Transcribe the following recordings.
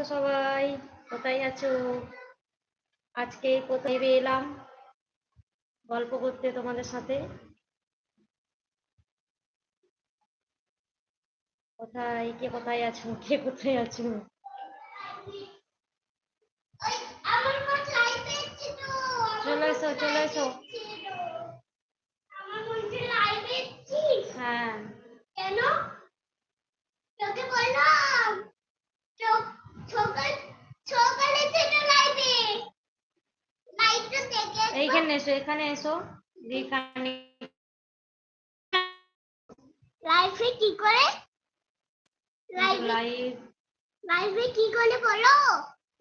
তো সবাই কোথায় আছো? আজকে কোথায় এলাম গল্প করতে তোমাদের সাথে। কোথায় আছো? কে কোথায় আছো? চলে এসো, চলে এসো। হ্যাঁ, কেন? তোকে বললাম সকালে থেকে লাইটটা দেখে এইখানে এসো, এখানে এসো। এখানে লাইফে কি করে লাইভে কি করে বলো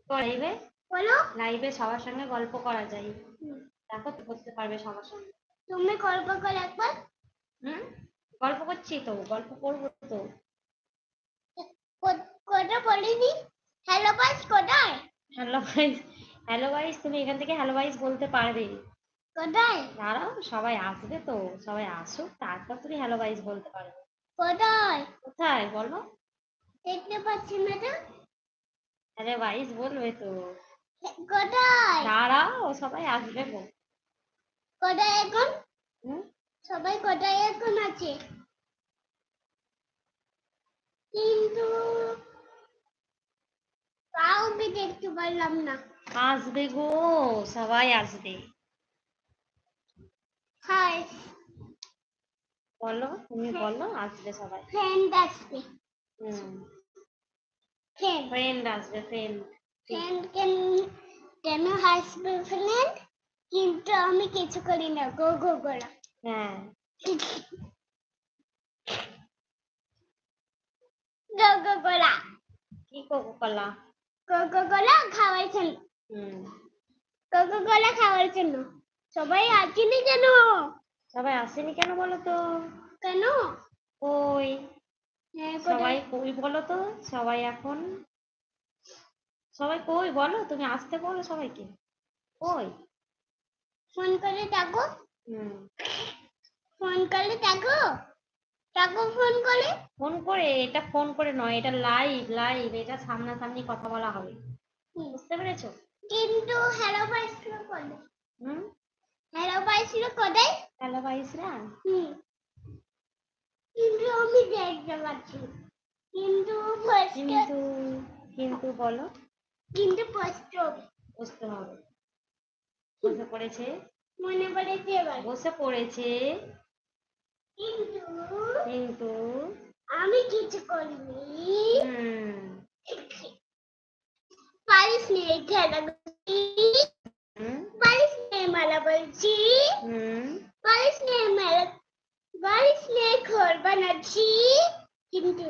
লাইভে বলো লাইভে সবার সঙ্গে গল্প করা যায়। দেখো তো করতে পারবে সবার সঙ্গে। তুমি গল্প করে একবার গল্প করছি তো, গল্প করবো তো। কোটা বলিনি হ্যালো গাইস কোথায় হ্যালো গাইস, হ্যালো গাইস, তুমি এখান থেকে হ্যালো গাইস বলতে পারবে। কোথায় দাঁড়াও, সবাই আসবে তো, সবাই আসুক, তারপর তুমি হ্যালো গাইস বলতে পারবে। কোথায় কোথায় বলো? দেখতে পাচ্ছি না তো হ্যালো গাইস বলবে তো। কোথায় দাঁড়াও, সবাই আসবে গো। কোথায় এখন হুম? সবাই কোথায় এখন আছে কিন্তু কাউকে দেখতে পারলাম না আসবে গো, সবাই আসবে। হাই বলো, তুমি বলো, আসবে সবাই। ফ্রেন্ড আসবে ফ্রেন্ড আসবে, ফ্রেন্ড। ফ্রেন্ড কেন হাসবে ফ্রেন্ড কিন্তু আমি কিছু করি না গো গো গোলা হ্যাঁ, গো গো গোলা কি কোকো কলা? কোকো কোলা খাওয়ার জন্য কোকো কোলা খাওয়ার জন্য সবাই আসেনি কেন সবাই আসেনি কেন বলো তো? কেন কই হ্যাঁ সবাই কোথায় কই বলো তো? সবাই এখন সবাই কই বলো, তুমি আসতে বলো সবাইকে। কই? ফোন করে ডাকো হুম। ফোন করে ডাকো ডাকো ফোন করে ফোন করে? এটা ফোন করে নয়, এটা লাইভ, লাইভ, এটা সামনাসামনি কথা বলা হবে। বুঝতে পেরেছো? কিন্তু হ্যালো পাইছিল কোথায় হুম। হ্যালো পাইছিল কোথায় হ্যালো গাইসরা। কিন্তু আমি দেখতে পাচ্ছি কিন্তু কিন্তু কিন্তু বলো। কিন্তু কষ্ট বুঝতে হবে। বসে পড়েছে, মনে পড়েছে এবার বসে পড়েছে। কিন্তু কিন্তু আমি কিছু করিনি হুম পারিস নে খেলা করছি হুম পারিস নে মালা বলছি হুম পারিস নে মেলা পারিস নে ঘর বানাচ্ছি কিন্তু